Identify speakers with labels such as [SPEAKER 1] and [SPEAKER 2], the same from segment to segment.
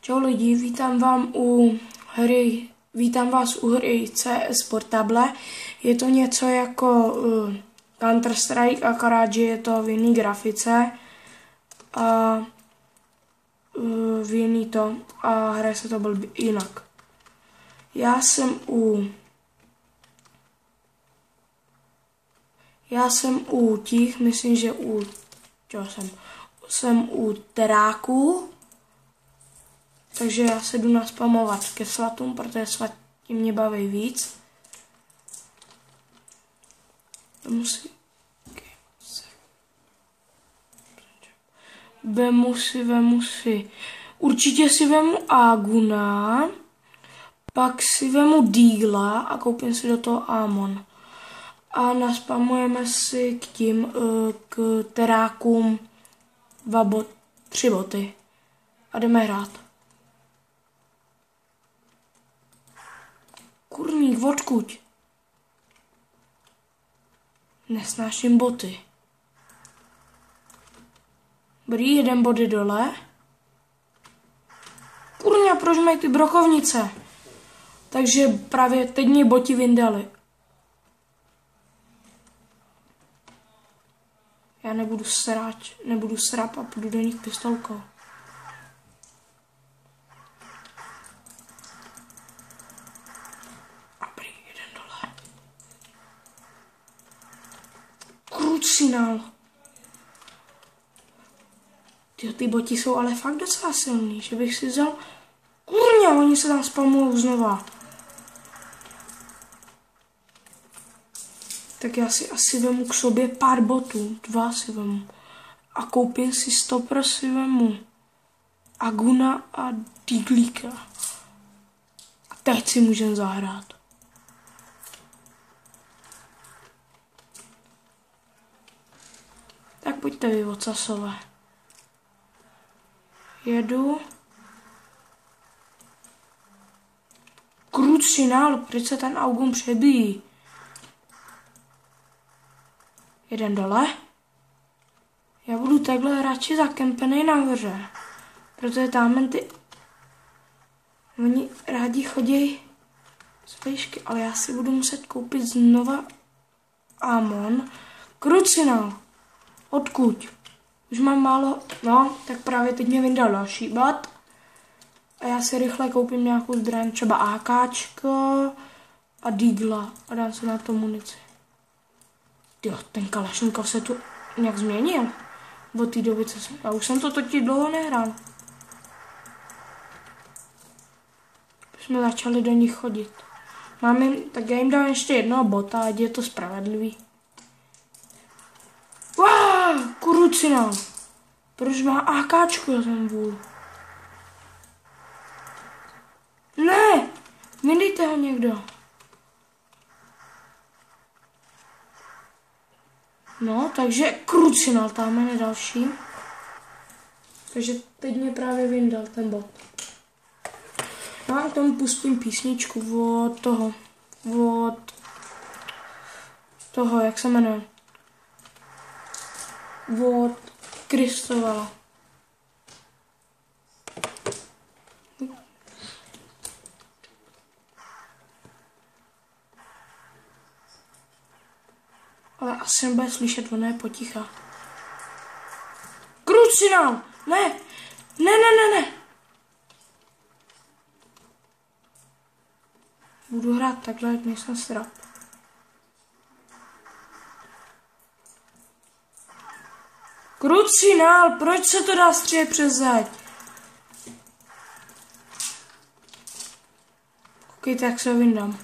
[SPEAKER 1] Čau lidi, vítám vás u hry CS Portable. Je to něco jako Counter-Strike, akorát, že je to v jiný grafice a v jiný to a hraje se to jinak. Já jsem u těch, myslím, že jsem u teráků, takže já se jdu naspamovat ke svatům, protože svatí mě baví víc. Vemu si. Určitě si vemu Aguna, pak si vemu Deagla a koupím si do toho Amon. A naspamujeme si k terákům 3 boty. A jdeme hrát. Kurník, odkud? Nesnáším boty. Dobrý, jeden bod je dole. Kurňa, proč mají ty brokovnice? Takže právě teď mě boti vyndali. Já nebudu srát a půjdu do nich pistolkou. Dobrý, jeden dole. Krucinál. Ty boti jsou ale fakt docela silný, že bych si vzal... Kurňa, oni se tam spamujou znova. Tak já si asi vemu k sobě pár botů, 2 si vemu. A koupím si stopper, si vemu Aguna a Deaglíka. A teď si můžem zahrát. Tak pojďte vy, ocasové. Jedu. Krucinál, proč se ten Augum přebíjí? Jeden dole. Já budu takhle radši zakempenej nahoře. Protože tam oni rádi chodí z výšky, ale já si budu muset koupit znova Amon. Krucinál. Odkud? Už mám málo, no, tak právě teď mě vyndal další bat. A já si rychle koupím nějakou zbraň, třeba AKčko a Deagla a dám si na to munici. Jo, ten Kalašnikov se tu nějak změnil. Od té doby, já už jsem to totiž dlouho nehrál. Jsme začali do nich chodit. Tak já jim dám ještě jednoho bota, ať je to spravedlivý. Krucinál. Proč má AKčku ten vůl? Ne! Vydejte ho někdo. No, takže krucinál, tam je další. Takže teď mě právě vyndal ten bot. No a k tomu pustím písničku od toho, jak se jmenuje. Od Kristovala. Ale asi nebude slyšet, ona je poticha. Krucinál! Ne! Ne! Budu hrát takhle, jak nejsem srap. Krucinál, proč se to dá střílet přes zeď? Koukejte, jak se ho vyndám.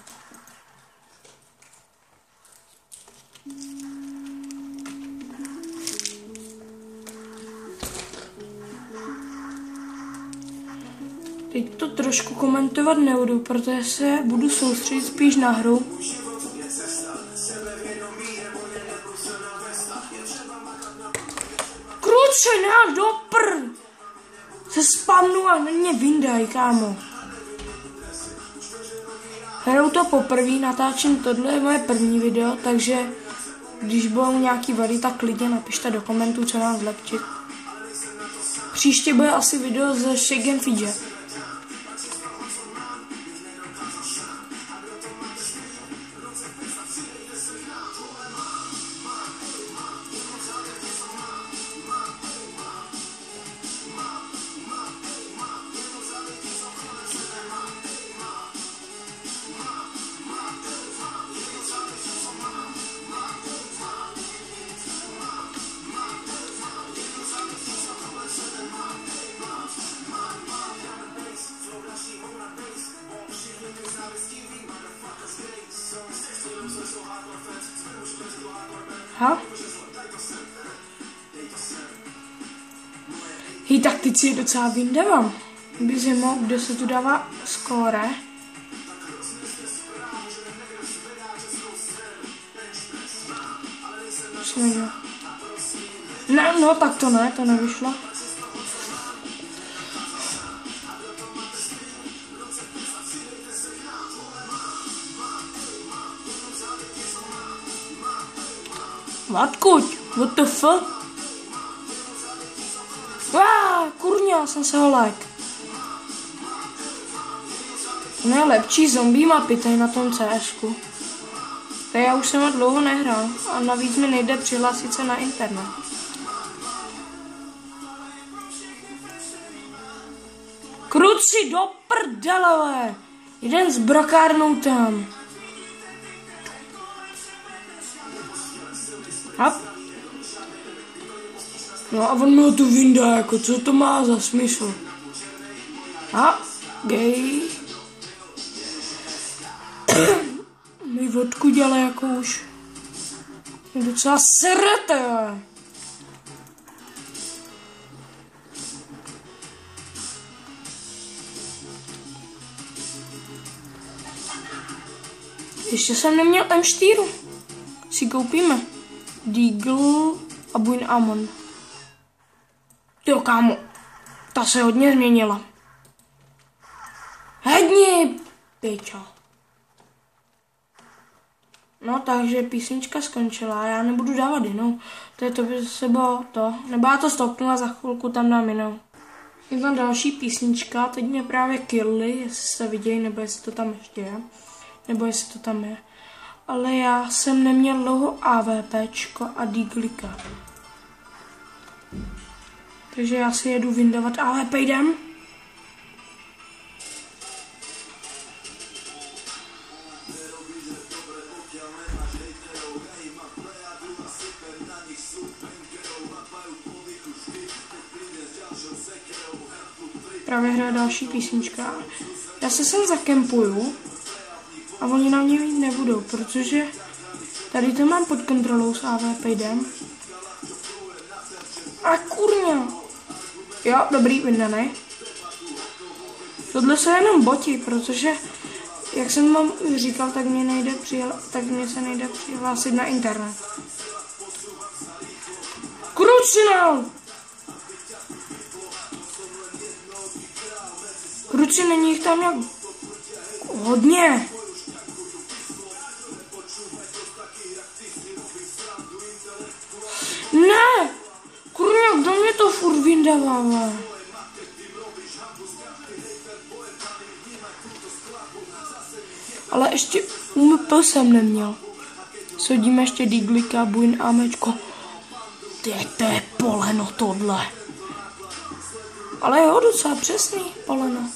[SPEAKER 1] Teď to trošku komentovat nebudu, protože se budu soustředit spíš na hru. Krucinál, do se spamnu a na mě vyndají, kámo. Hraju to poprvé, natáčím, tohle je moje první video, takže když budou nějaký vady, tak klidně napište do komentů, co nám zlepšit. Příště bude asi video ze Shake and Fidget. Ha? Hej, tak teď si je docela vyndávám. Bizimo, kde se tu dává skóre. Ne, no tak to ne, to nevyšlo. Odkud? What the fuck? Kurňa, jsem se holek. Nejlepší zombie mapy tady na tom CSku. To já už jsem ho dlouho nehrál a navíc mi nejde přihlásit se na internet. Kruci do prdele! Jeden s brokárnou tam. Hop. No a on mi tu vyndá, jako co to má za smysl? A gej. My vodku dělá jako už. Je docela serete. Ještě jsem neměl M4. Si koupíme. Deagle a Buin Amon. Jo, kámo. Ta se hodně změnila. Hedni, pičo. No, takže písnička skončila, já nebudu dávat jinou. To by se bylo to. Nebo já to stopnu a za chvilku tam dám jinou. Je tam další písnička, teď mě právě killy, jestli se vidějí, nebo jestli to tam ještě je. Nebo jestli to tam je. Ale já jsem neměl dlouho AVPčko a Deaglika. Takže já si jedu vyndovat AVP, jdem. Právě hraje další písnička. Já se sem zakempuju a oni na mě mít nebudou, protože tady to mám pod kontrolou s AVP, jdem. A kurňa. Jo, dobrý, vyndanej. Tohle jsou jenom boti, protože, jak jsem vám říkal, tak mě se nejde přihlásit na internet. Krucinál! Kruci, není jich tam nějak hodně. Ne! Kurňa, kdo mě to furt vyndává? Ale ještě UMP jsem neměl. Sodíme ještě Deaglika, Buin Amečko. To je poleno tohle. Ale jo, docela přesný poleno.